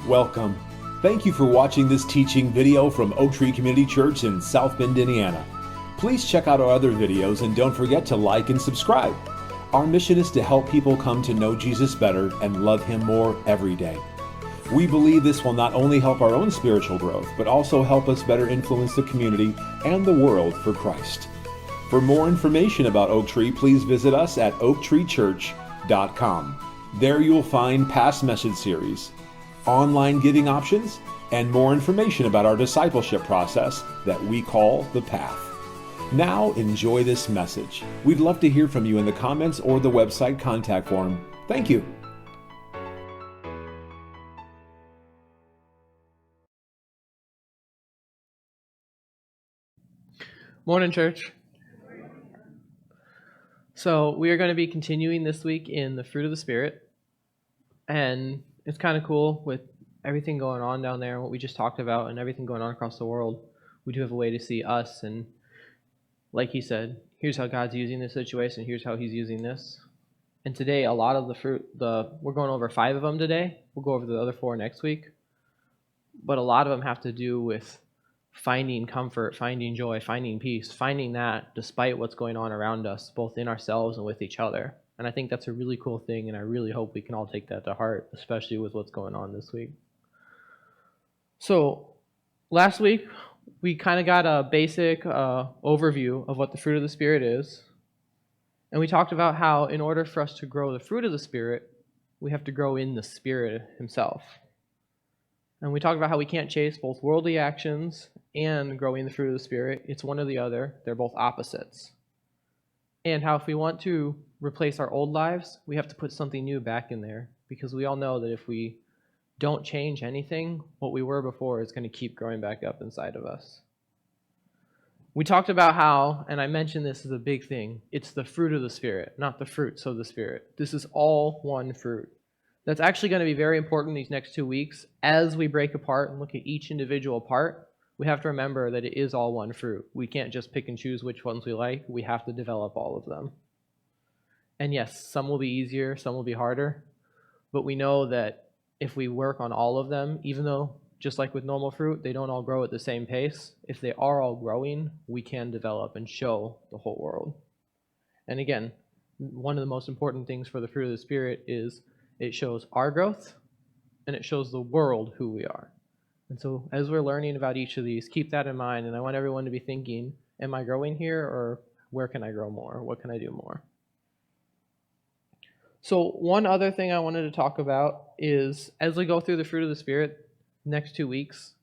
Welcome. Thank you for watching this teaching video from Oak Tree Community Church in South Bend, Indiana. Please check out our other videos and don't forget to like and subscribe. Our mission is to help people come to know Jesus better and love Him more every day. We believe this will not only help our own spiritual growth, but also help us better influence the community and the world for Christ. For more information about Oak Tree, please visit us at oaktreechurch.com. There you'll find past message series, online giving options, and more information about our discipleship process that we call The Path. Now enjoy this message. We'd love to hear from you in the comments or the website contact form. Thank you. Morning, church. So we are going to be continuing this week in the fruit of the Spirit, and it's kind of cool with everything going on down there and what we just talked about and everything going on across the world. We do have a way to see us, and like he said, here's how God's using this situation, here's how He's using this. And today, a lot of the fruit, we're going over 5 of them today. We'll go over the other 4 next week, but a lot of them have to do with finding comfort, finding joy, finding peace, finding that despite what's going on around us, both in ourselves and with each other. And I think that's a really cool thing, and I really hope we can all take that to heart, especially with what's going on this week. So last week, we kind of got a basic overview of what the fruit of the Spirit is. And we talked about how in order for us to grow the fruit of the Spirit, we have to grow in the Spirit Himself. And we talked about how we can't chase both worldly actions and growing the fruit of the Spirit. It's one or the other. They're both opposites. And how if we want to replace our old lives, we have to put something new back in there. Because we all know that if we don't change anything, what we were before is going to keep growing back up inside of us. We talked about how, and I mentioned this as a big thing, it's the fruit of the Spirit, not the fruits of the Spirit. This is all one fruit. That's actually going to be very important these next 2 weeks. As we break apart and look at each individual part, we have to remember that it is all one fruit. We can't just pick and choose which ones we like. We have to develop all of them. And yes, some will be easier, some will be harder, but we know that if we work on all of them, even though, just like with normal fruit, they don't all grow at the same pace, if they are all growing, we can develop and show the whole world. And again, one of the most important things for the fruit of the Spirit is it shows our growth, and it shows the world who we are. And so as we're learning about each of these, keep that in mind, and I want everyone to be thinking, am I growing here, or where can I grow more? What can I do more? So one other thing I wanted to talk about is, as we go through the fruit of the Spirit next 2 weeks,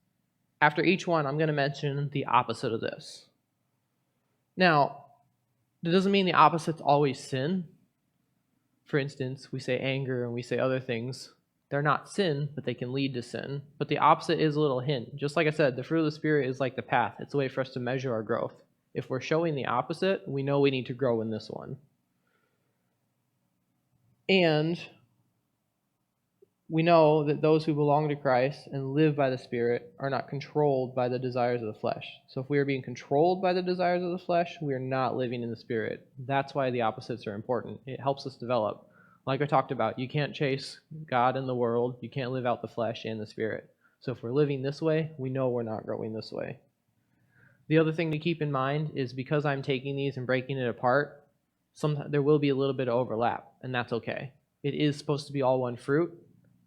after each one, I'm going to mention the opposite of this. Now, that doesn't mean the opposite's always sin. For instance, we say anger and we say other things. They're not sin, but they can lead to sin. But the opposite is a little hint. Just like I said, the fruit of the Spirit is like the path. It's a way for us to measure our growth. If we're showing the opposite, we know we need to grow in this one. And we know that those who belong to Christ and live by the Spirit are not controlled by the desires of the flesh. So if we are being controlled by the desires of the flesh, we are not living in the Spirit. That's why the opposites are important. It helps us develop. Like I talked about, you can't chase God and the world. You can't live out the flesh and the Spirit. So if we're living this way, we know we're not growing this way. The other thing to keep in mind is because I'm taking these and breaking it apart, there will be a little bit of overlap, and that's okay. It is supposed to be all one fruit,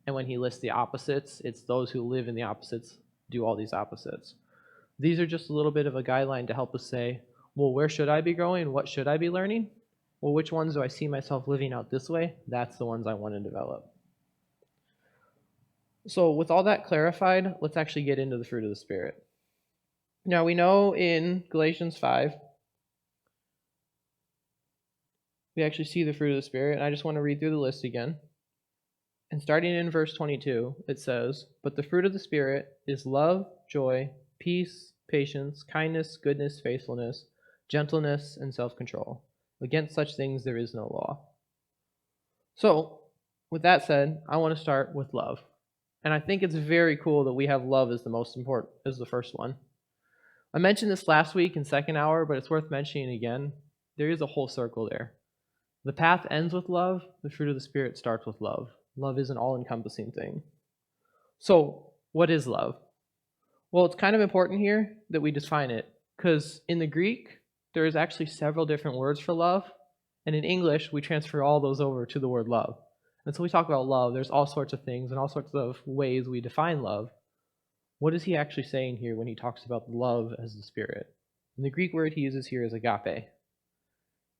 and when he lists the opposites, it's those who live in the opposites do all these opposites. These are just a little bit of a guideline to help us say, well, where should I be growing? What should I be learning? Well, which ones do I see myself living out this way? That's the ones I want to develop. So with all that clarified, let's actually get into the fruit of the Spirit. Now we know in Galatians 5, we actually see the fruit of the Spirit, and I just want to read through the list again. And starting in verse 22, it says, "But the fruit of the Spirit is love, joy, peace, patience, kindness, goodness, faithfulness, gentleness, and self-control. Against such things there is no law." So, with that said, I want to start with love. And I think it's very cool that we have love as the most important, as the first one. I mentioned this last week in second hour, but it's worth mentioning again. There is a whole circle there. The path ends with love. The fruit of the Spirit starts with love. Love is an all-encompassing thing. So, what is love? Well, it's kind of important here that we define it, because in the Greek, there is actually several different words for love, and in English, we transfer all those over to the word love. And so we talk about love, there's all sorts of things and all sorts of ways we define love. What is he actually saying here when he talks about love as the Spirit? And the Greek word he uses here is agape.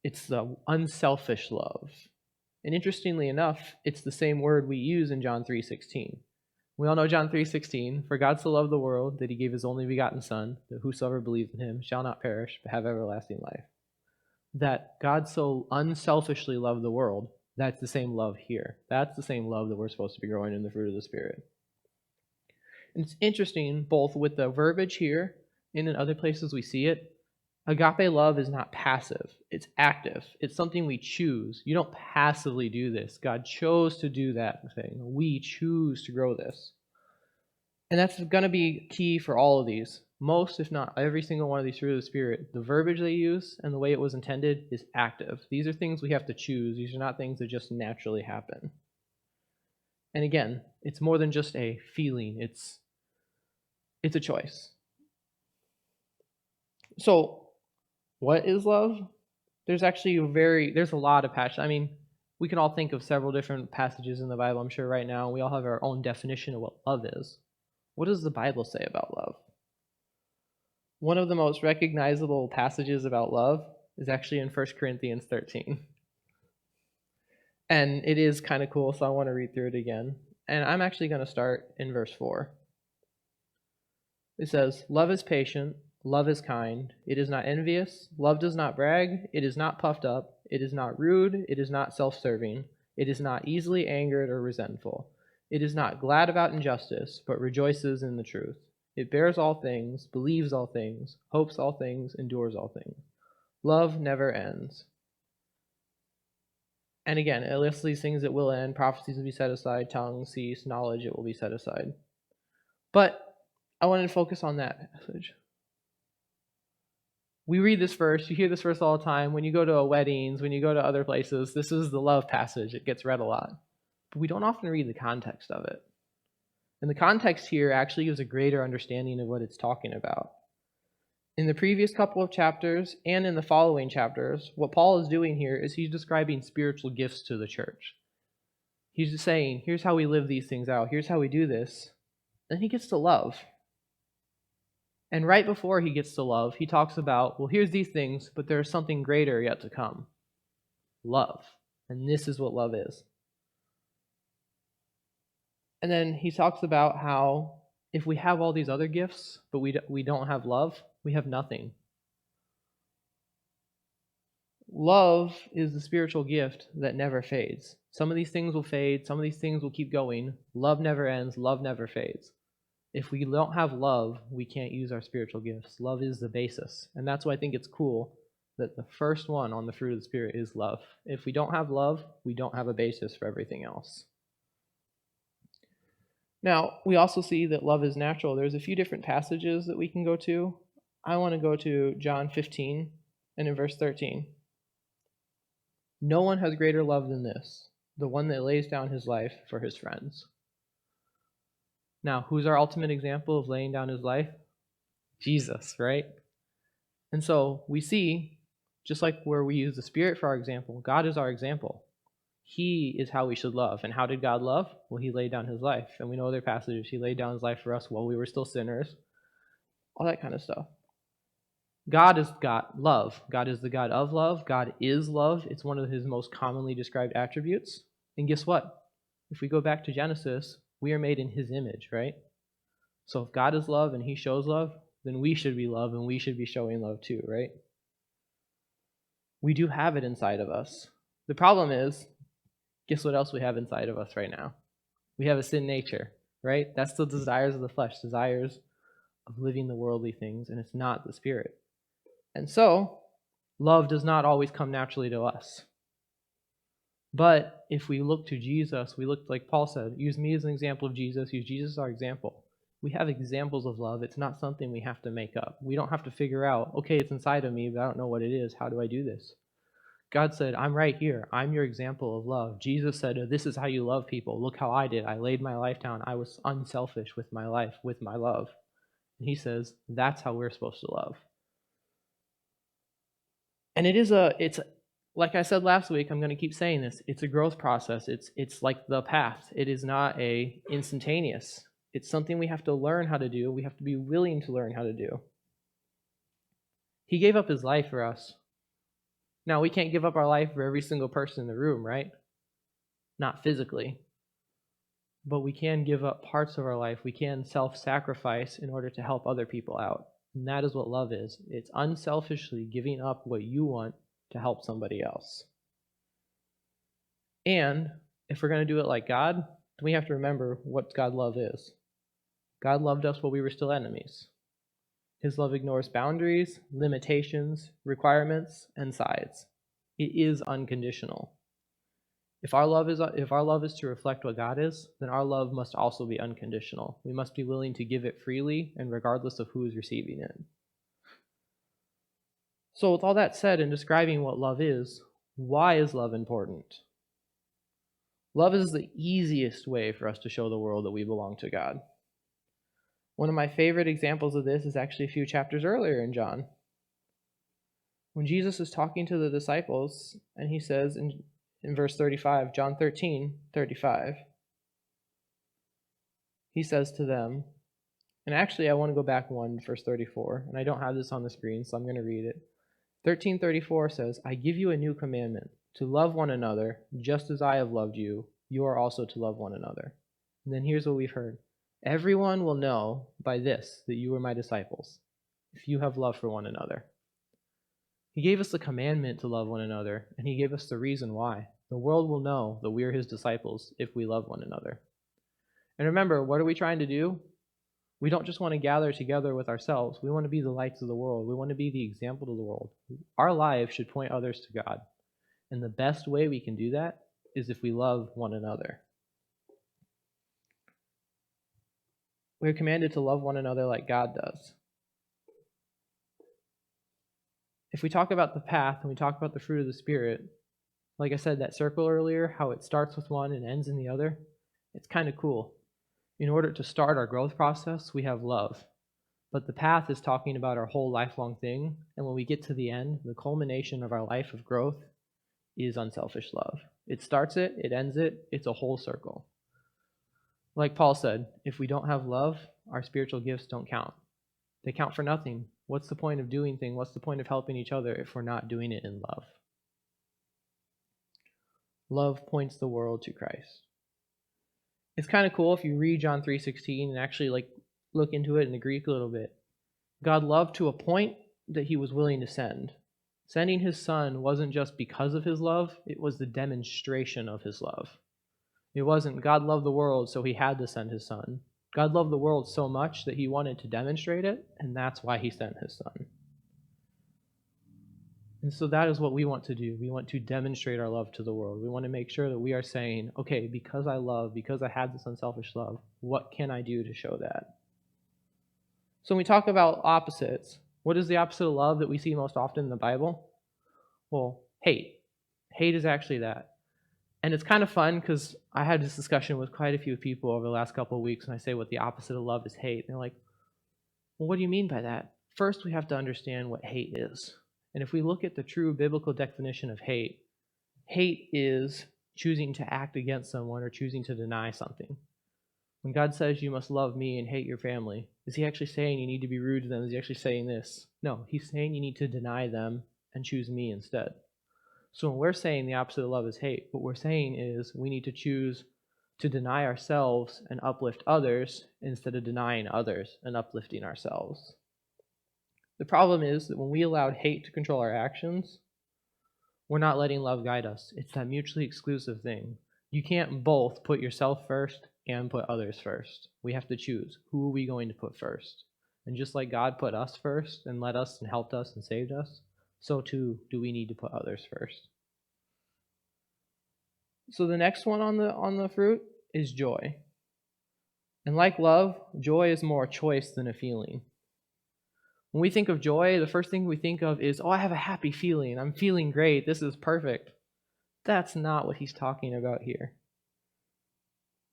It's the unselfish love. And interestingly enough, it's the same word we use in John 3:16. We all know John 3:16, for God so loved the world that he gave his only begotten Son, that whosoever believes in him shall not perish, but have everlasting life. That God so unselfishly loved the world, that's the same love here. That's the same love that we're supposed to be growing in the fruit of the Spirit. And it's interesting, both with the verbiage here and in other places we see it, agape love is not passive, it's active. It's something we choose. You don't passively do this. God chose to do that thing. We choose to grow this. And that's going to be key for all of these. Most, if not every single one of these fruit of the Spirit, the verbiage they use and the way it was intended is active. These are things we have to choose. These are not things that just naturally happen. And again, it's more than just a feeling. It's a choice. So, what is love? There's actually there's a lot of passion. I mean, we can all think of several different passages in the Bible, I'm sure, right now. We all have our own definition of what love is. What does the Bible say about love? One of the most recognizable passages about love is actually in 1 Corinthians 13. And it is kind of cool, so I want to read through it again. And I'm actually going to start in verse 4. It says, love is patient, love is kind, it is not envious, love does not brag, it is not puffed up, it is not rude, it is not self-serving, it is not easily angered or resentful. It is not glad about injustice, but rejoices in the truth. It bears all things, believes all things, hopes all things, endures all things. Love never ends. And again, it lists these things that will end. Prophecies will be set aside, tongues cease, knowledge it will be set aside. But I wanted to focus on that passage. We read this verse, you hear this verse all the time. When you go to weddings, when you go to other places, this is the love passage. It gets read a lot. But we don't often read the context of it. And the context here actually gives a greater understanding of what it's talking about. In the previous couple of chapters and in the following chapters, what Paul is doing here is he's describing spiritual gifts to the church. He's just saying, here's how we live these things out. Here's how we do this. Then he gets to love. And right before he gets to love, he talks about, well, here's these things, but there's something greater yet to come. Love. And this is what love is. And then he talks about how if we have all these other gifts, but we don't have love, we have nothing. Love is the spiritual gift that never fades. Some of these things will fade, some of these things will keep going. Love never ends, love never fades. If we don't have love, we can't use our spiritual gifts. Love is the basis. And that's why I think it's cool that the first one on the fruit of the Spirit is love. If we don't have love, we don't have a basis for everything else. Now, we also see that love is natural. There's a few different passages that we can go to. I want to go to John 15 and in verse 13. No one has greater love than this, the one that lays down his life for his friends. Now, who's our ultimate example of laying down his life? Jesus, right? And so we see, just like where we use the Spirit for our example, God is our example. He is how we should love. And how did God love? Well, he laid down his life. And we know other passages. He laid down his life for us while we were still sinners. All that kind of stuff. God is God, love. God is the God of love. God is love. It's one of his most commonly described attributes. And guess what? If we go back to Genesis, we are made in his image, right? So if God is love and he shows love, then we should be love and we should be showing love too, right? We do have it inside of us. The problem is, guess what else we have inside of us right now? We have a sin nature, right? That's the desires of the flesh, desires of living the worldly things, and it's not the Spirit. And so, love does not always come naturally to us. But if we look to Jesus, we look, like Paul said, use me as an example of Jesus, use Jesus as our example. We have examples of love. It's not something we have to make up. We don't have to figure out, okay, it's inside of me, but I don't know what it is. How do I do this? God said, I'm right here. I'm your example of love. Jesus said, this is how you love people. Look how I did. I laid my life down. I was unselfish with my life, with my love. And he says, that's how we're supposed to love. And it's like I said last week, I'm going to keep saying this. It's a growth process. It's like the path. It is not a instantaneous. It's something we have to learn how to do. We have to be willing to learn how to do. He gave up his life for us. Now, we can't give up our life for every single person in the room, right? Not physically. But we can give up parts of our life. We can self-sacrifice in order to help other people out. And that is what love is. It's unselfishly giving up what you want to help somebody else. And if we're going to do it like God, then we have to remember what God's love is. God loved us while we were still enemies. His love ignores boundaries, limitations, requirements, and sides. It is unconditional. If our love is to reflect what God is, then our love must also be unconditional. We must be willing to give it freely and regardless of who is receiving it. So with all that said, in describing what love is, why is love important? Love is the easiest way for us to show the world that we belong to God. One of my favorite examples of this is actually a few chapters earlier in John. When Jesus is talking to the disciples, and he says in verse 35, John 13:35, he says to them, and actually I want to go back one, verse 34, and I don't have this on the screen, so I'm going to read it. 13:34 says, I give you a new commandment, to love one another, just as I have loved you, you are also to love one another. And then here's what we've heard. Everyone will know by this that you are my disciples, if you have love for one another. He gave us the commandment to love one another, and he gave us the reason why. The world will know that we are his disciples if we love one another. And remember, what are we trying to do? We don't just want to gather together with ourselves. We want to be the lights of the world. We want to be the example to the world. Our lives should point others to God. And the best way we can do that is if we love one another. We're commanded to love one another like God does. If we talk about the path and we talk about the fruit of the Spirit, like I said, that circle earlier, how it starts with one and ends in the other, it's kind of cool. In order to start our growth process, we have love. But the path is talking about our whole lifelong thing, and when we get to the end, the culmination of our life of growth is unselfish love. It starts it, it ends it, it's a whole circle. Like Paul said, if we don't have love, our spiritual gifts don't count. They count for nothing. What's the point of doing things? What's the point of helping each other if we're not doing it in love? Love points the world to Christ. It's kind of cool if you read John 3:16 and actually look into it in the Greek a little bit. God loved to a point that he was willing to send. Sending his son wasn't just because of his love, it was the demonstration of his love. It wasn't God loved the world, so he had to send his son. God loved the world so much that he wanted to demonstrate it, and that's why he sent his son. And so that is what we want to do. We want to demonstrate our love to the world. We want to make sure that we are saying, okay, because I love, because I have this unselfish love, what can I do to show that? So when we talk about opposites, what is the opposite of love that we see most often in the Bible? Well, hate. Hate is actually that. And it's kind of fun because I had this discussion with quite a few people over the last couple of weeks, and I say what the opposite of love is hate. And they're like, well, what do you mean by that? First, we have to understand what hate is. And if we look at the true biblical definition of hate, hate is choosing to act against someone or choosing to deny something. When God says you must love me and hate your family, is he actually saying you need to be rude to them? Is he actually saying this? No, he's saying you need to deny them and choose me instead. So when we're saying the opposite of love is hate, what we're saying is we need to choose to deny ourselves and uplift others instead of denying others and uplifting ourselves. The problem is that when we allowed hate to control our actions, we're not letting love guide us. It's that mutually exclusive thing. You can't both put yourself first and put others first. We have to choose. Who are we going to put first? And just like God put us first and led us and helped us and saved us, so too do we need to put others first. So the next one on the fruit is joy. And like love, joy is more a choice than a feeling. When we think of joy, the first thing we think of is, oh, I have a happy feeling. I'm feeling great. This is perfect. That's not what he's talking about here.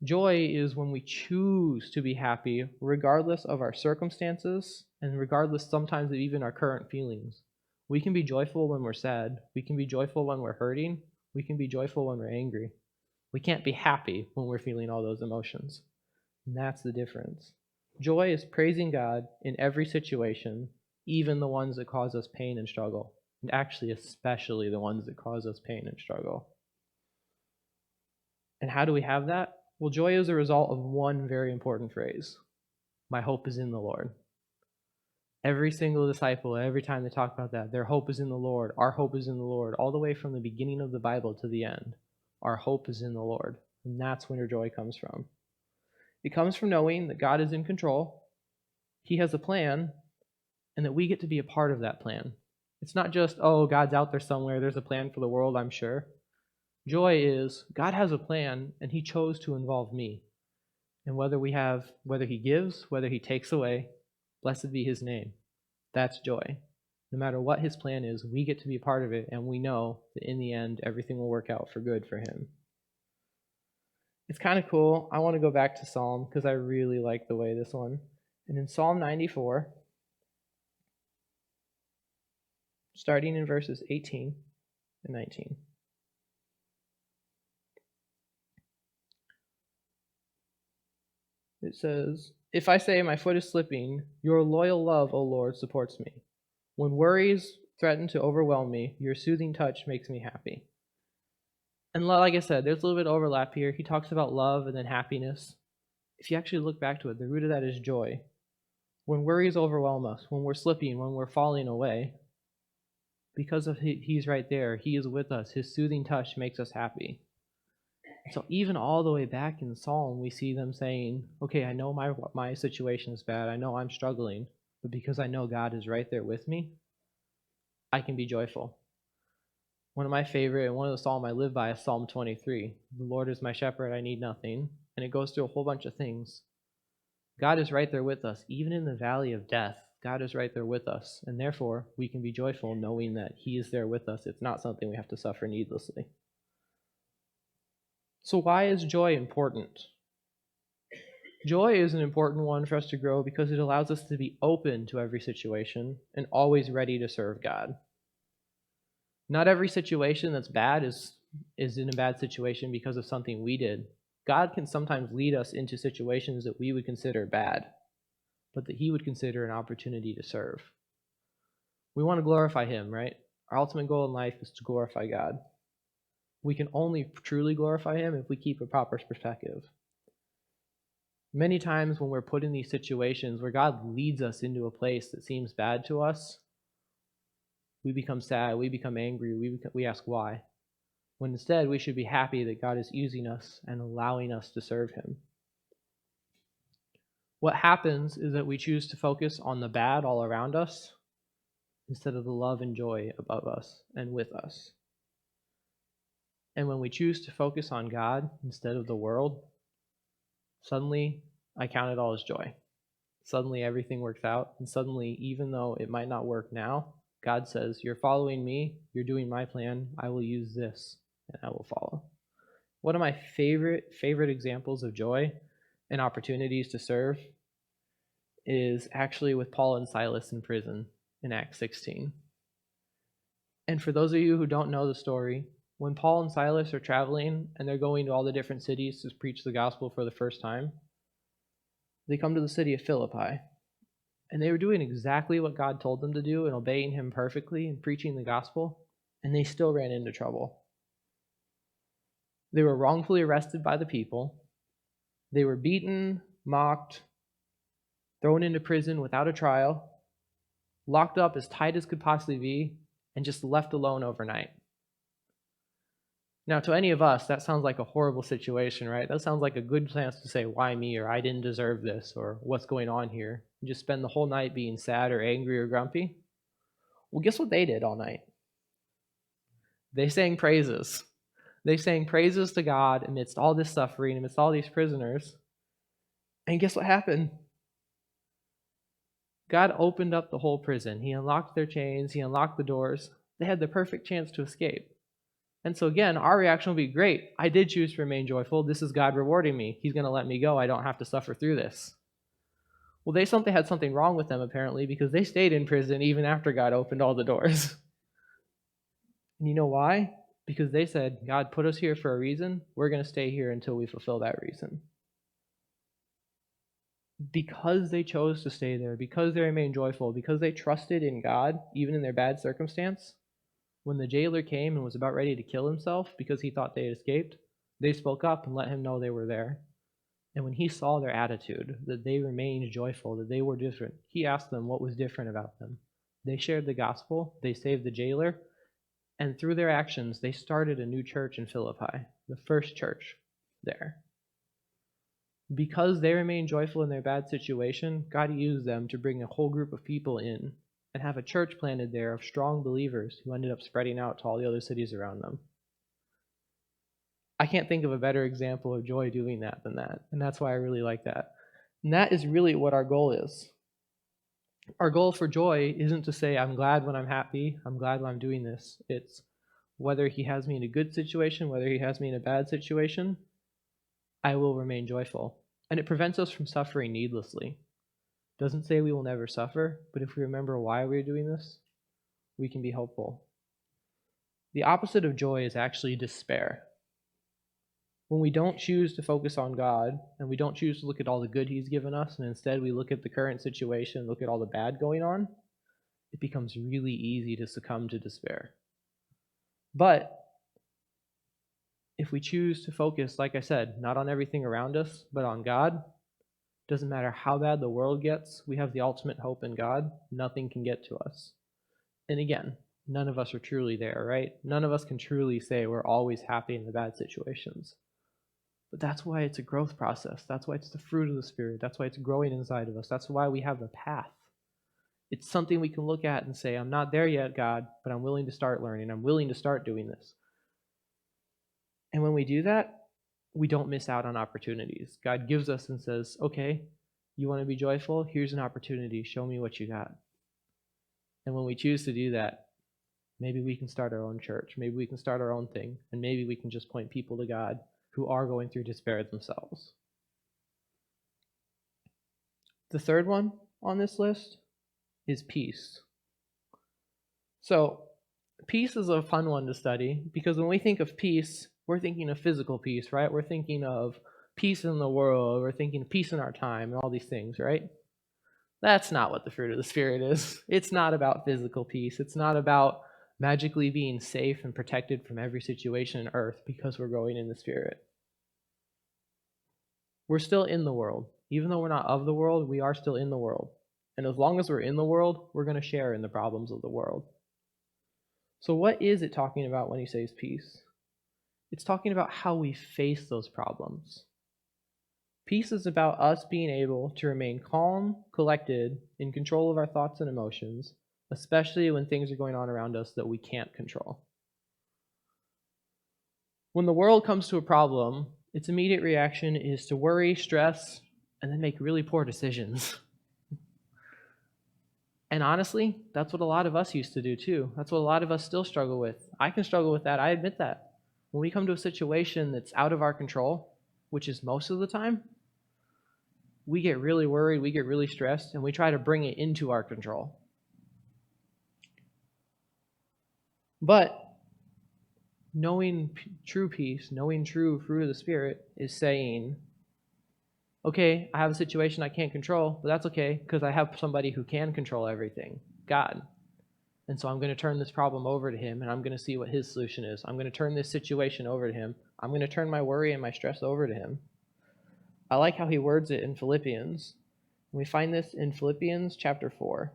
Joy is when we choose to be happy regardless of our circumstances and regardless sometimes of even our current feelings. We can be joyful when we're sad. We can be joyful when we're hurting. We can be joyful when we're angry. We can't be happy when we're feeling all those emotions. And that's the difference. Joy is praising God in every situation, even the ones that cause us pain and struggle. And actually, especially the ones that cause us pain and struggle. And how do we have that? Well, joy is a result of one very important phrase. My hope is in the Lord. Every single disciple, every time they talk about that, their hope is in the Lord. Our hope is in the Lord. All the way from the beginning of the Bible to the end, our hope is in the Lord. And that's where joy comes from. It comes from knowing that God is in control, he has a plan, and that we get to be a part of that plan. It's not just, oh, God's out there somewhere, there's a plan for the world, I'm sure. Joy is, God has a plan, and he chose to involve me. And whether he gives, whether he takes away, blessed be his name. That's joy. No matter what his plan is, we get to be a part of it, and we know that in the end, everything will work out for good for him. It's kind of cool. I want to go back to Psalm because I really like the way this one. And in Psalm 94, starting in verses 18 and 19. It says, if I say my foot is slipping, your loyal love, O Lord, supports me. When worries threaten to overwhelm me, your soothing touch makes me happy. And like I said, there's a little bit of overlap here. He talks about love and then happiness. If you actually look back to it, the root of that is joy. When worries overwhelm us, when we're slipping, when we're falling away, because of he's right there, he is with us. His soothing touch makes us happy. So even all the way back in Psalm, we see them saying, okay, I know my situation is bad. I know I'm struggling. But because I know God is right there with me, I can be joyful. One of my favorite, and one of the Psalms I live by is Psalm 23. The Lord is my shepherd, I need nothing. And it goes through a whole bunch of things. God is right there with us. Even in the valley of death, God is right there with us. And therefore, we can be joyful knowing that he is there with us. It's not something we have to suffer needlessly. So why is joy important? Joy is an important one for us to grow because it allows us to be open to every situation and always ready to serve God. Not every situation that's bad is in a bad situation because of something we did. God can sometimes lead us into situations that we would consider bad, but that he would consider an opportunity to serve. We want to glorify him, right? Our ultimate goal in life is to glorify God. We can only truly glorify him if we keep a proper perspective. Many times when we're put in these situations where God leads us into a place that seems bad to us, we become sad, we become angry, we ask why. When instead we should be happy that God is using us and allowing us to serve him. What happens is that we choose to focus on the bad all around us instead of the love and joy above us and with us. And when we choose to focus on God instead of the world, suddenly I count it all as joy. Suddenly everything works out, and suddenly, even though it might not work now, God says, you're following me, you're doing my plan, I will use this, and I will follow. One of my favorite examples of joy and opportunities to serve is actually with Paul and Silas in prison in Acts 16. And for those of you who don't know the story, when Paul and Silas are traveling and they're going to all the different cities to preach the gospel for the first time, they come to the city of Philippi. And they were doing exactly what God told them to do and obeying him perfectly and preaching the gospel, and they still ran into trouble. They were wrongfully arrested by the people. They were beaten, mocked, thrown into prison without a trial, locked up as tight as could possibly be, and just left alone overnight. Now, to any of us, that sounds like a horrible situation, right? That sounds like a good chance to say, why me, or I didn't deserve this, or what's going on here. And just spend the whole night being sad or angry or grumpy. Well, guess what they did all night? They sang praises. They sang praises to God amidst all this suffering, amidst all these prisoners. And guess what happened? God opened up the whole prison. He unlocked their chains. He unlocked the doors. They had the perfect chance to escape. And so again, our reaction will be, great, I did choose to remain joyful. This is God rewarding me. He's going to let me go. I don't have to suffer through this. Well, they had something wrong with them, apparently, because they stayed in prison even after God opened all the doors. And you know why? Because they said, God put us here for a reason. We're going to stay here until we fulfill that reason. Because they chose to stay there, because they remained joyful, because they trusted in God, even in their bad circumstance, when the jailer came and was about ready to kill himself because he thought they had escaped, they spoke up and let him know they were there. And when he saw their attitude, that they remained joyful, that they were different, he asked them what was different about them. They shared the gospel, they saved the jailer, and through their actions, they started a new church in Philippi, the first church there. Because they remained joyful in their bad situation, God used them to bring a whole group of people in and have a church planted there of strong believers who ended up spreading out to all the other cities around them. I can't think of a better example of joy doing that than that, and that's why I really like that. And that is really what our goal is. Our goal for joy isn't to say, I'm glad when I'm happy, I'm glad when I'm doing this. It's whether he has me in a good situation, whether he has me in a bad situation, I will remain joyful. And it prevents us from suffering needlessly. Doesn't say we will never suffer, but if we remember why we're doing this, we can be hopeful. The opposite of joy is actually despair. When we don't choose to focus on God, and we don't choose to look at all the good he's given us, and instead we look at the current situation, look at all the bad going on, it becomes really easy to succumb to despair. But if we choose to focus, like I said, not on everything around us, but on God, doesn't matter how bad the world gets, we have the ultimate hope in God. Nothing can get to us. And again, none of us are truly there, right? None of us can truly say we're always happy in the bad situations. But that's why it's a growth process. That's why it's the fruit of the Spirit. That's why it's growing inside of us. That's why we have the path. It's something we can look at and say, I'm not there yet, God, but I'm willing to start learning. I'm willing to start doing this. And when we do that, we don't miss out on opportunities. God gives us and says, okay, you want to be joyful? Here's an opportunity. Show me what you got. And when we choose to do that, maybe we can start our own church. Maybe we can start our own thing. And maybe we can just point people to God who are going through despair themselves. The third one on this list is peace. So peace is a fun one to study because when we think of peace, we're thinking of physical peace, right? We're thinking of peace in the world. We're thinking of peace in our time and all these things, right? That's not what the fruit of the Spirit is. It's not about physical peace. It's not about magically being safe and protected from every situation on earth because we're growing in the Spirit. We're still in the world. Even though we're not of the world, we are still in the world. And as long as we're in the world, we're going to share in the problems of the world. So what is it talking about when he says peace? It's talking about how we face those problems. Peace is about us being able to remain calm, collected, in control of our thoughts and emotions, especially when things are going on around us that we can't control. When the world comes to a problem, its immediate reaction is to worry, stress, and then make really poor decisions. And honestly, that's what a lot of us used to do too. That's what a lot of us still struggle with. I can struggle with that. I admit that. When we come to a situation that's out of our control, which is most of the time, we get really worried, we get really stressed, and we try to bring it into our control. But knowing true peace, knowing true fruit of the Spirit is saying, okay, I have a situation I can't control, but that's okay because I have somebody who can control everything, God. And so I'm going to turn this problem over to him and I'm going to see what his solution is. I'm going to turn this situation over to him. I'm going to turn my worry and my stress over to him. I like how he words it in Philippians. We find this in Philippians chapter 4.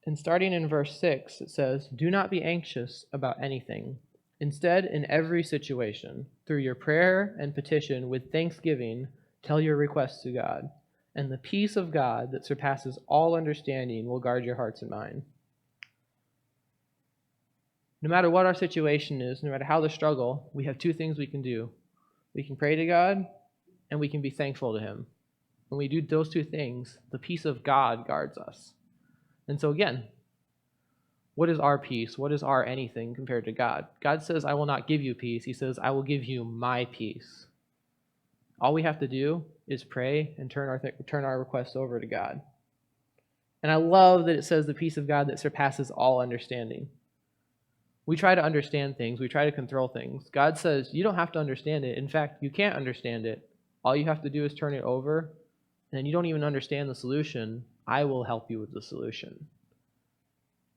And starting in verse 6, it says, "Do not be anxious about anything. Instead, in every situation, through your prayer and petition with thanksgiving, tell your requests to God. And the peace of God that surpasses all understanding will guard your hearts and mind." No matter what our situation is, no matter how the struggle, we have two things we can do. We can pray to God, and we can be thankful to him. When we do those two things, the peace of God guards us. And so again, what is our peace? What is our anything compared to God? God says, I will not give you peace. He says, I will give you my peace. All we have to do is pray and turn our requests over to God. And I love that it says the peace of God that surpasses all understanding. We try to understand things. We try to control things. God says, you don't have to understand it. In fact, you can't understand it. All you have to do is turn it over, and you don't even understand the solution. I will help you with the solution.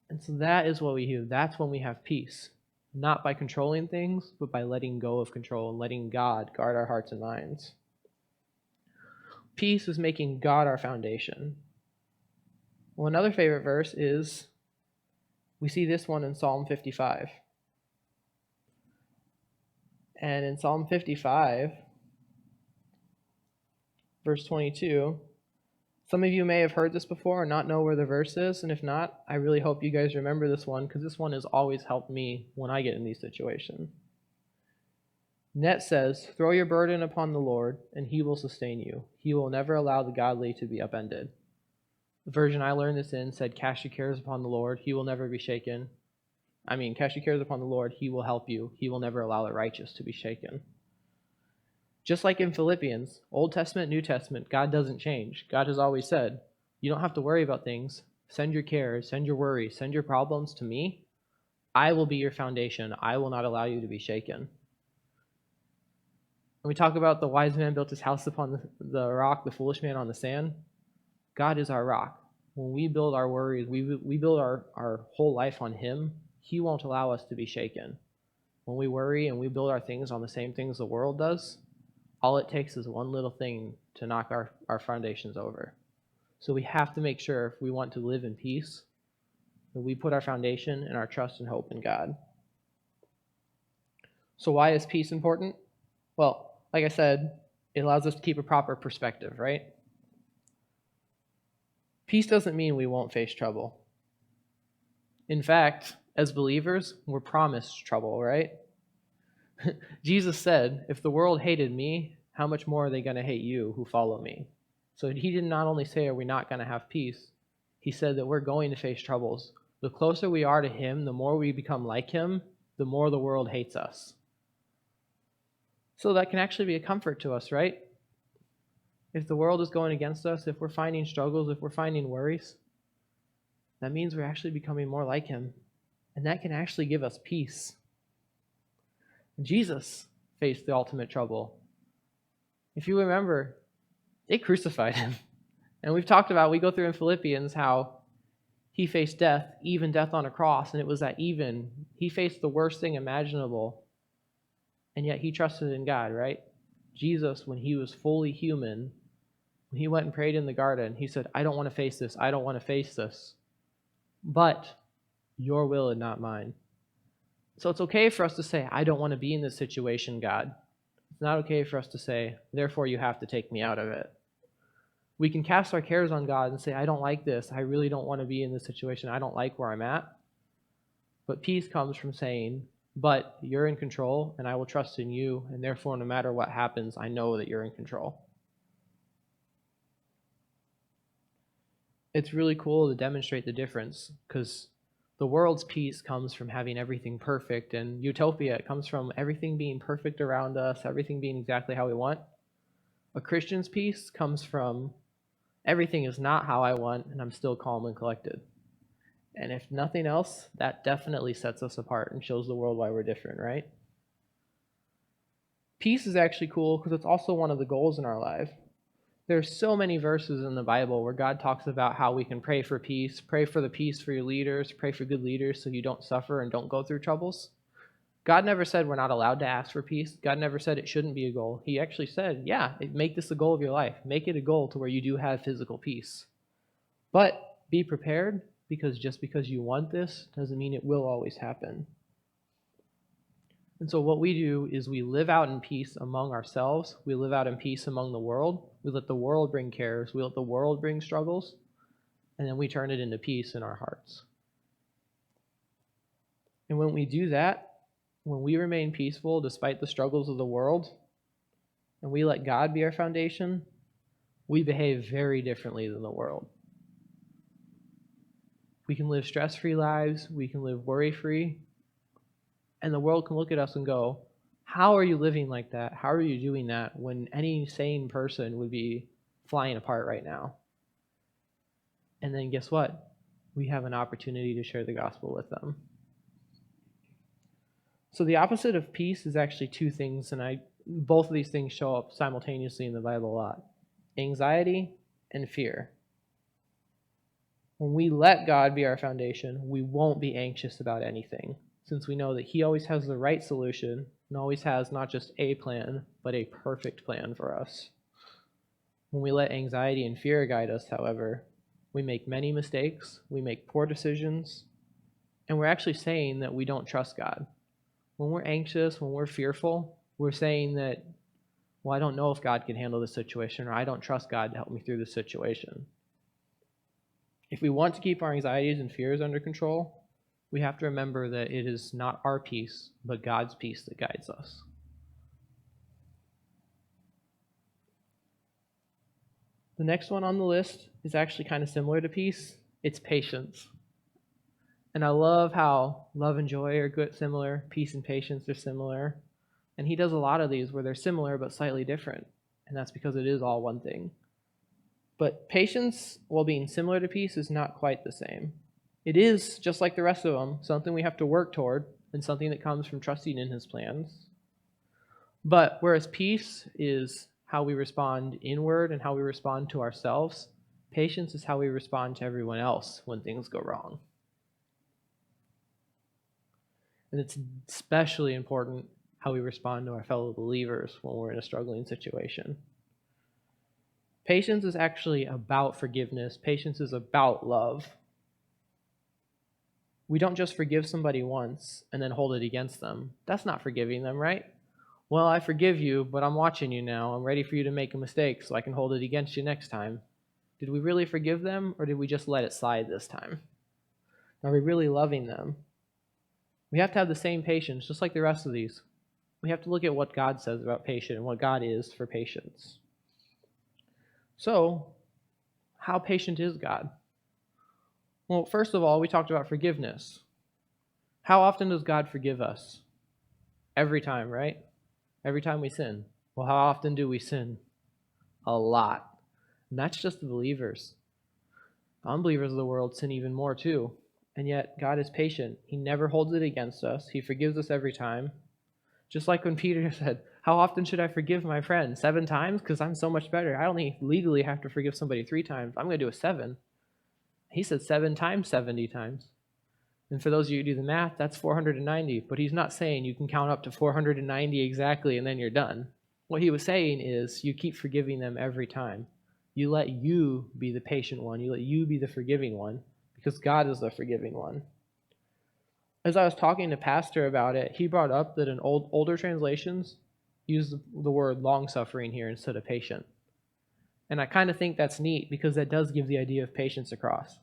And so that is what we do. That's when we have peace. Not by controlling things, but by letting go of control and letting God guard our hearts and minds. Peace is making God our foundation. Well, another favorite verse is, we see this one in Psalm 55. And in Psalm 55, verse 22, some of you may have heard this before or not know where the verse is, and if not, I really hope you guys remember this one, because this one has always helped me when I get in these situations. Net says, throw your burden upon the Lord, and he will sustain you. He will never allow the godly to be upended. The version I learned this in said, cast your cares upon the Lord, he will never be shaken. Cast your cares upon the Lord, he will help you. He will never allow the righteous to be shaken. Just like in Philippians, Old Testament, New Testament, God doesn't change. God has always said, you don't have to worry about things. Send your cares, send your worries, send your problems to me. I will be your foundation. I will not allow you to be shaken. When we talk about the wise man built his house upon the rock, the foolish man on the sand, God is our rock. When we build our worries, we build our whole life on him, he won't allow us to be shaken. When we worry and we build our things on the same things the world does, all it takes is one little thing to knock our foundations over. So we have to make sure, if we want to live in peace, that we put our foundation and our trust and hope in God. So why is peace important? Well, like I said, it allows us to keep a proper perspective, right? Peace doesn't mean we won't face trouble. In fact, as believers, we're promised trouble, right? Jesus said, if the world hated me, how much more are they going to hate you who follow me? So he did not only say, are we not going to have peace? He said that we're going to face troubles. The closer we are to him, the more we become like him, the more the world hates us. So that can actually be a comfort to us, right? If the world is going against us, if we're finding struggles, if we're finding worries, that means we're actually becoming more like him. And that can actually give us peace. Jesus faced the ultimate trouble. If you remember, they crucified him. And we go through in Philippians how he faced death, even death on a cross, and it was that he faced the worst thing imaginable, and yet he trusted in God, right? Jesus, when he was fully human, when he went and prayed in the garden, he said, I don't want to face this, I don't want to face this, but your will and not mine. So it's okay for us to say, I don't want to be in this situation, God. It's not okay for us to say, therefore you have to take me out of it. We can cast our cares on God and say, I don't like this. I really don't want to be in this situation. I don't like where I'm at. But peace comes from saying, but you're in control and I will trust in you. And therefore, no matter what happens, I know that you're in control. It's really cool to demonstrate the difference, because the world's peace comes from having everything perfect, and utopia, it comes from everything being perfect around us, everything being exactly how we want. A Christian's peace comes from everything is not how I want, and I'm still calm and collected. And if nothing else, that definitely sets us apart and shows the world why we're different, right? Peace is actually cool because it's also one of the goals in our life. There's so many verses in the Bible where God talks about how we can pray for peace, pray for the peace for your leaders, pray for good leaders so you don't suffer and don't go through troubles. God never said we're not allowed to ask for peace. God never said it shouldn't be a goal. He actually said, yeah, make this a goal of your life. Make it a goal to where you do have physical peace. But be prepared, because just because you want this doesn't mean it will always happen. And so what we do is we live out in peace among ourselves. We live out in peace among the world. We let the world bring cares. We let the world bring struggles. And then we turn it into peace in our hearts. And when we do that, when we remain peaceful despite the struggles of the world, and we let God be our foundation, we behave very differently than the world. We can live stress-free lives, we can live worry-free, and the world can look at us and go, how are you living like that? How are you doing that when any sane person would be flying apart right now? And then guess what? We have an opportunity to share the gospel with them. So the opposite of peace is actually two things, and both of these things show up simultaneously in the Bible a lot. Anxiety and fear. When we let God be our foundation, we won't be anxious about anything, since we know that He always has the right solution and always has not just a plan, but a perfect plan for us. When we let anxiety and fear guide us, however, we make many mistakes, we make poor decisions, and we're actually saying that we don't trust God. When we're anxious, when we're fearful, we're saying that, well, I don't know if God can handle this situation, or I don't trust God to help me through this situation. If we want to keep our anxieties and fears under control, we have to remember that it is not our peace, but God's peace that guides us. The next one on the list is actually kind of similar to peace. It's patience. And I love how love and joy are good, similar, peace and patience are similar. And he does a lot of these where they're similar but slightly different. And that's because it is all one thing. But patience, while being similar to peace, is not quite the same. It is, just like the rest of them, something we have to work toward and something that comes from trusting in his plans. But whereas peace is how we respond inward and how we respond to ourselves, patience is how we respond to everyone else when things go wrong. And it's especially important how we respond to our fellow believers when we're in a struggling situation. Patience is actually about forgiveness. Patience is about love. We don't just forgive somebody once and then hold it against them. That's not forgiving them, right? Well, I forgive you, but I'm watching you now. I'm ready for you to make a mistake so I can hold it against you next time. Did we really forgive them, or did we just let it slide this time? Are we really loving them? We have to have the same patience, just like the rest of these. We have to look at what God says about patience and what God is for patience. So, how patient is God? Well, first of all, we talked about forgiveness. How often does God forgive us? Every time, right? Every time we sin. Well, how often do we sin? A lot. And that's just the believers. Unbelievers of the world sin even more too. And yet, God is patient. He never holds it against us. He forgives us every time. Just like when Peter said, how often should I forgive my friend? 7 times? Because I'm so much better. I only legally have to forgive somebody 3 times. I'm going to do a 7. He said 7 times, 70 times. And for those of you who do the math, that's 490. But he's not saying you can count up to 490 exactly and then you're done. What he was saying is you keep forgiving them every time. You let you be the patient one. You let you be the forgiving one, because God is the forgiving one. As I was talking to Pastor about it, he brought up that in older translations use the word long-suffering here instead of patient. And I kind of think that's neat because that does give the idea of patience across.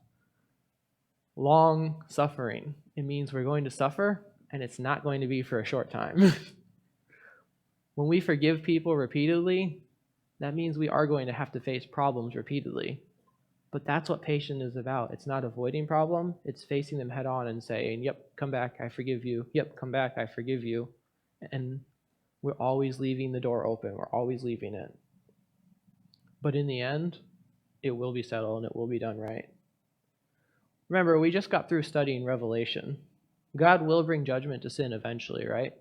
Long suffering. It means we're going to suffer, and it's not going to be for a short time. When we forgive people repeatedly, that means we are going to have to face problems repeatedly. But that's what patience is about. It's not avoiding problem. It's facing them head on and saying, yep, come back, I forgive you. Yep, come back, I forgive you. And we're always leaving the door open. We're always leaving it. But in the end, it will be settled and it will be done right. Remember, we just got through studying Revelation. God will bring judgment to sin eventually, right?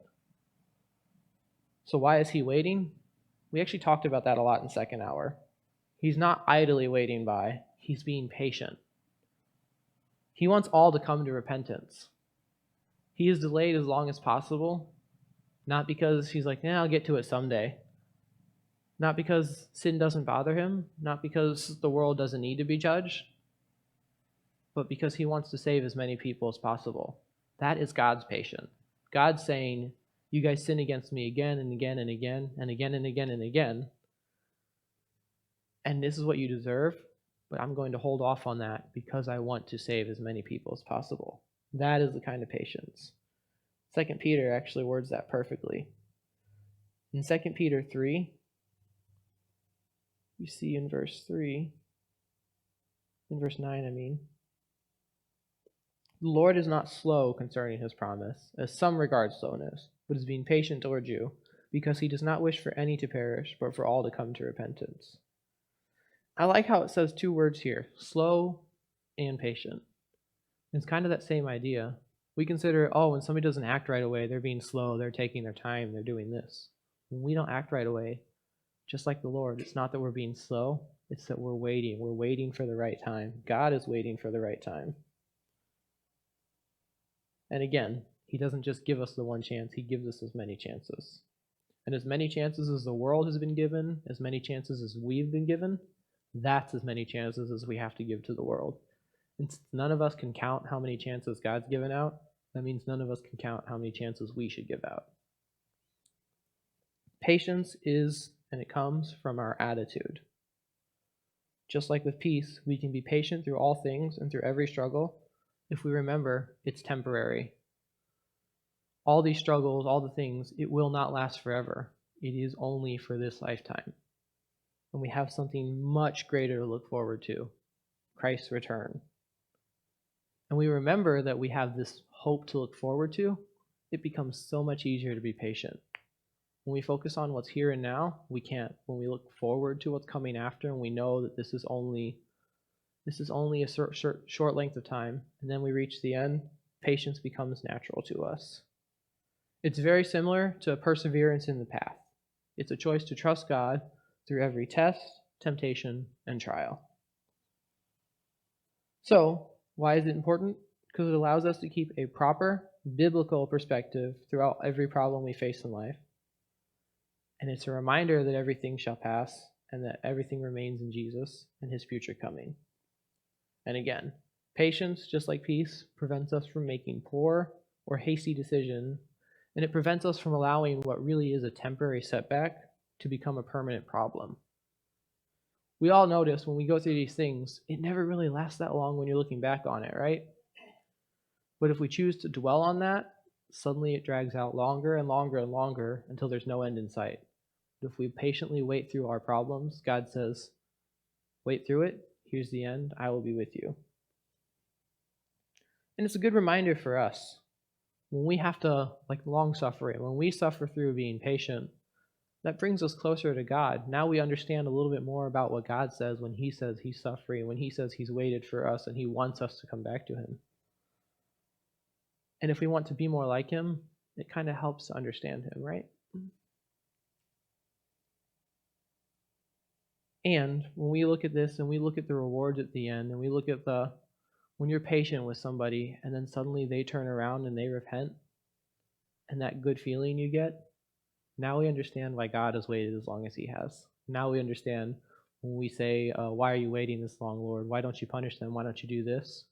So why is he waiting? We actually talked about that a lot in second hour. He's not idly waiting by. He's being patient. He wants all to come to repentance. He is delayed as long as possible, not because he's like, I'll get to it someday. Not because sin doesn't bother him, not because the world doesn't need to be judged, but because he wants to save as many people as possible. That is God's patience. God's saying, you guys sin against me again and again and again and again and again and again. And this is what you deserve, but I'm going to hold off on that because I want to save as many people as possible. That is the kind of patience. 2 Peter actually words that perfectly. In 2 Peter 3, we see in verse 9, I mean. The Lord is not slow concerning his promise, as some regard slowness, but is being patient toward you, because he does not wish for any to perish, but for all to come to repentance. I like how it says two words here, slow and patient. It's kind of that same idea. We consider, when somebody doesn't act right away, they're being slow, they're taking their time, they're doing this. When we don't act right away, just like the Lord, it's not that we're being slow, it's that we're waiting. We're waiting for the right time. God is waiting for the right time. And again, he doesn't just give us the one chance, he gives us as many chances. And as many chances as the world has been given, as many chances as we've been given, that's as many chances as we have to give to the world. And none of us can count how many chances God's given out. That means none of us can count how many chances we should give out. Patience is, and it comes from our attitude. Just like with peace, we can be patient through all things and through every struggle if we remember it's temporary. All these struggles, all the things, it will not last forever. It is only for this lifetime. And we have something much greater to look forward to, Christ's return. And we remember that we have this hope to look forward to, it becomes so much easier to be patient. When we focus on what's here and now, we can't. When we look forward to what's coming after, and we know that this is only a short length of time, and then we reach the end, patience becomes natural to us. It's very similar to perseverance in the path. It's a choice to trust God through every test, temptation, and trial. So, why is it important? Because it allows us to keep a proper biblical perspective throughout every problem we face in life. And it's a reminder that everything shall pass and that everything remains in Jesus and his future coming. And again, patience, just like peace, prevents us from making poor or hasty decisions, and it prevents us from allowing what really is a temporary setback to become a permanent problem. We all notice when we go through these things, it never really lasts that long when you're looking back on it, right? But if we choose to dwell on that, suddenly it drags out longer and longer and longer until there's no end in sight. But if we patiently wait through our problems, God says, wait through it, here's the end, I will be with you. And it's a good reminder for us when we have to, like long suffering, when we suffer through being patient, that brings us closer to God. Now we understand a little bit more about what God says when he says he's suffering, when he says he's waited for us and he wants us to come back to him. And if we want to be more like him, it kind of helps to understand him, right? And when we look at this and we look at the rewards at the end and we look at when you're patient with somebody and then suddenly they turn around and they repent and that good feeling you get, now we understand why God has waited as long as he has. Now we understand when we say, why are you waiting this long, Lord? Why don't you punish them? Why don't you do this?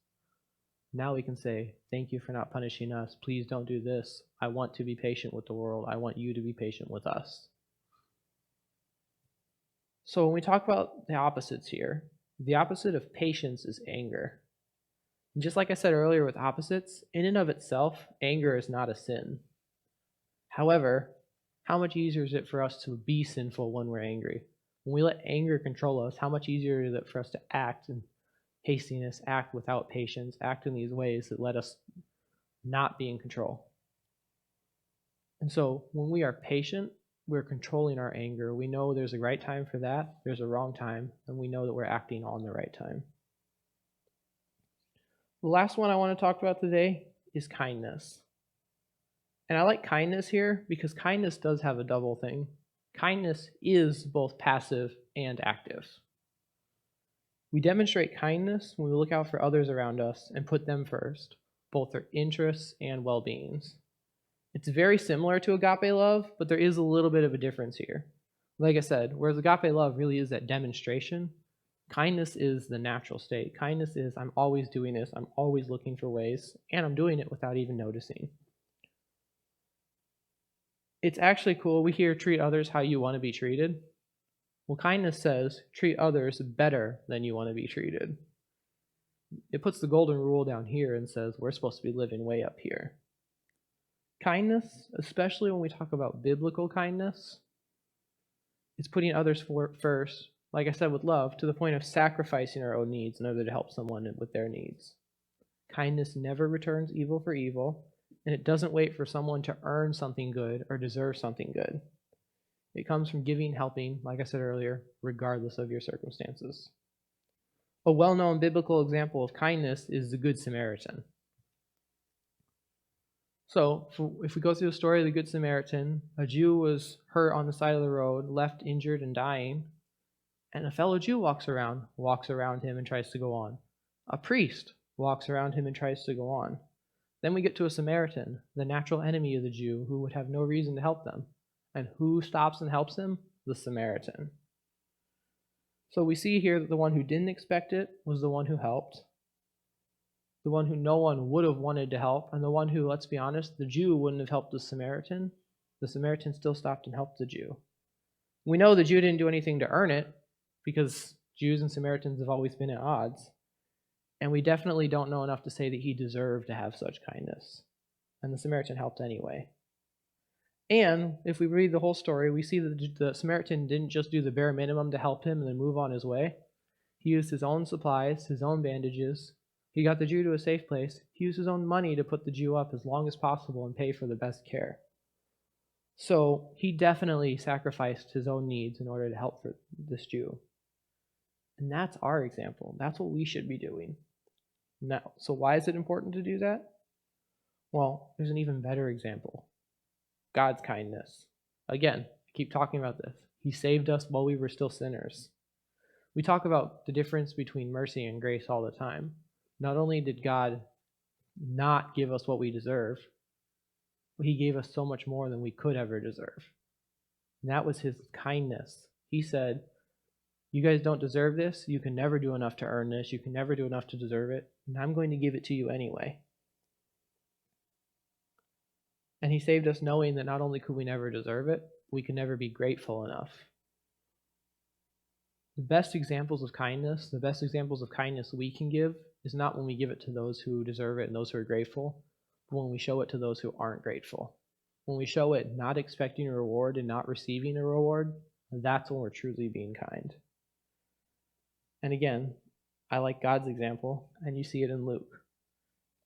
Now we can say, thank you for not punishing us. Please don't do this. I want to be patient with the world. I want you to be patient with us. So when we talk about the opposites here, the opposite of patience is anger. And just like I said earlier with opposites, in and of itself, anger is not a sin. However, how much easier is it for us to be sinful when we're angry? When we let anger control us, how much easier is it for us to act in hastiness, act without patience, act in these ways that let us not be in control? And so when we are patient, we're controlling our anger. We know there's a right time for that, there's a wrong time, and we know that we're acting on the right time. The last one I want to talk about today is kindness. And I like kindness here because kindness does have a double thing. Kindness is both passive and active. We demonstrate kindness when we look out for others around us and put them first, both their interests and well-beings. It's very similar to agape love, but there is a little bit of a difference here. Like I said, whereas agape love really is that demonstration, kindness is the natural state. Kindness is, I'm always doing this, I'm always looking for ways, and I'm doing it without even noticing. It's actually cool. We hear treat others how you want to be treated. Well, kindness says treat others better than you want to be treated. It puts the golden rule down here and says we're supposed to be living way up here. Kindness, especially when we talk about biblical kindness, it's putting others first like I said with love, to the point of sacrificing our own needs in order to help someone with their needs. Kindness never returns evil for evil, and it doesn't wait for someone to earn something good or deserve something good. It comes from giving, helping, like I said earlier, regardless of your circumstances. A well-known biblical example of kindness is the Good Samaritan. So, if we go through the story of the Good Samaritan, a Jew was hurt on the side of the road, left injured and dying, and a fellow Jew walks around him and tries to go on. A priest walks around him and tries to go on. Then we get to a Samaritan, the natural enemy of the Jew, who would have no reason to help them. And who stops and helps him? The Samaritan. So we see here that the one who didn't expect it was the one who helped. The one who no one would have wanted to help, and the one who, let's be honest, the Jew wouldn't have helped the Samaritan still stopped and helped the Jew. We know the Jew didn't do anything to earn it, because Jews and Samaritans have always been at odds. And we definitely don't know enough to say that he deserved to have such kindness. And the Samaritan helped anyway. And if we read the whole story, we see that the Samaritan didn't just do the bare minimum to help him and then move on his way. He used his own supplies, his own bandages. He got the Jew to a safe place. He used his own money to put the Jew up as long as possible and pay for the best care. So he definitely sacrificed his own needs in order to help for this Jew. And that's our example. That's what we should be doing. Now, so why is it important to do that? Well, there's an even better example. God's kindness. Again, I keep talking about this. He saved us while we were still sinners. We talk about the difference between mercy and grace all the time. Not only did God not give us what we deserve, but he gave us so much more than we could ever deserve. And that was his kindness. He said, you guys don't deserve this. You can never do enough to earn this. You can never do enough to deserve it. And I'm going to give it to you anyway. And he saved us knowing that not only could we never deserve it, we could never be grateful enough. The best examples of kindness we can give is not when we give it to those who deserve it and those who are grateful, but when we show it to those who aren't grateful. When we show it not expecting a reward and not receiving a reward, that's when we're truly being kind. And again, I like God's example, and you see it in Luke.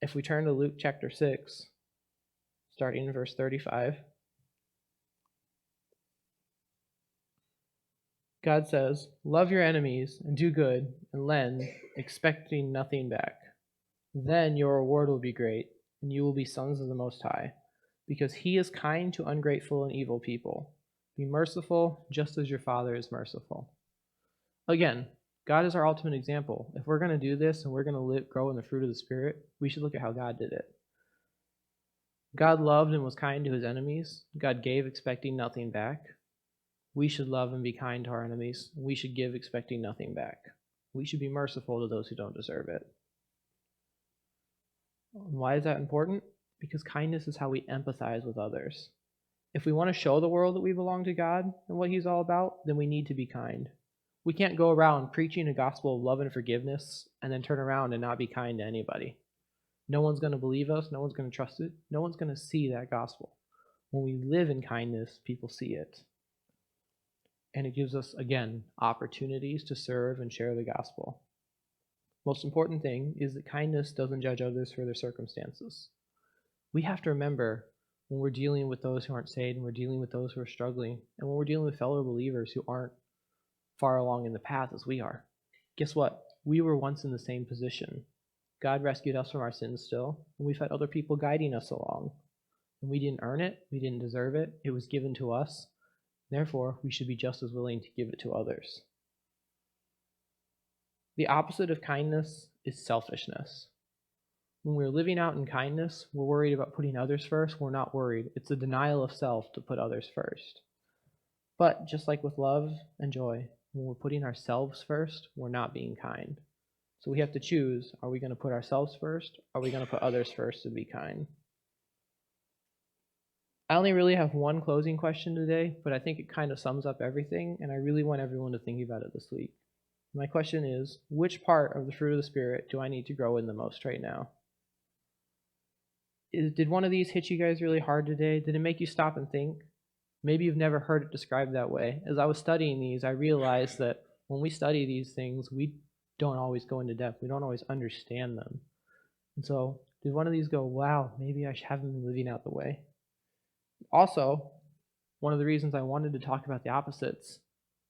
If we turn to Luke chapter 6, starting in verse 35, God says, love your enemies and do good and lend, expecting nothing back. Then your reward will be great, and you will be sons of the Most High, because he is kind to ungrateful and evil people. Be merciful, just as your Father is merciful. Again, God is our ultimate example. If we're going to do this and we're going to grow in the fruit of the Spirit, we should look at how God did it. God loved and was kind to his enemies. God gave expecting nothing back. We should love and be kind to our enemies. We should give expecting nothing back. We should be merciful to those who don't deserve it. Why is that important? Because kindness is how we empathize with others. If we want to show the world that we belong to God and what he's all about, then we need to be kind. We can't go around preaching a gospel of love and forgiveness and then turn around and not be kind to anybody. No one's going to believe us. No one's going to trust it. No one's going to see that gospel. When we live in kindness, people see it. And it gives us, again, opportunities to serve and share the gospel. Most important thing is that kindness doesn't judge others for their circumstances. We have to remember when we're dealing with those who aren't saved, and we're dealing with those who are struggling, and when we're dealing with fellow believers who aren't far along in the path as we are. Guess what? We were once in the same position. God rescued us from our sins still, and we've had other people guiding us along. And we didn't earn it, we didn't deserve it, it was given to us. Therefore, we should be just as willing to give it to others. The opposite of kindness is selfishness. When we're living out in kindness, we're worried about putting others first. We're not worried. It's a denial of self to put others first. But just like with love and joy, when we're putting ourselves first, we're not being kind. So we have to choose, are we going to put ourselves first? Are we going to put others first to be kind? I only really have one closing question today, but I think it kind of sums up everything, and I really want everyone to think about it this week. My question is, which part of the fruit of the Spirit do I need to grow in the most right now? Did one of these hit you guys really hard today? Did it make you stop and think? Maybe you've never heard it described that way. As I was studying these, I realized that when we study these things, we don't always go into depth. We don't always understand them. And so, did one of these go, wow, maybe I haven't been living out the way? Also, one of the reasons I wanted to talk about the opposites,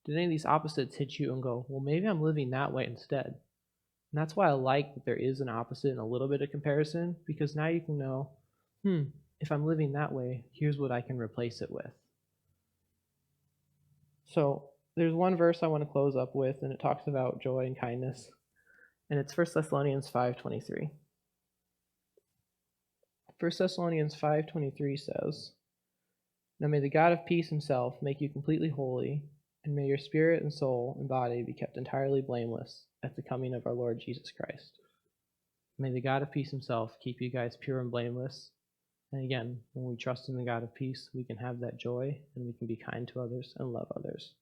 did any of these opposites hit you and go, well, maybe I'm living that way instead? And that's why I like that there is an opposite and a little bit of comparison, because now you can know, if I'm living that way, here's what I can replace it with. So there's one verse I want to close up with, and it talks about joy and kindness, and it's 1 Thessalonians 5:23. 1 Thessalonians 5:23 says, now may the God of peace himself make you completely holy, and may your spirit and soul and body be kept entirely blameless at the coming of our Lord Jesus Christ. May the God of peace himself keep you guys pure and blameless. And again, when we trust in the God of peace, we can have that joy, and we can be kind to others and love others.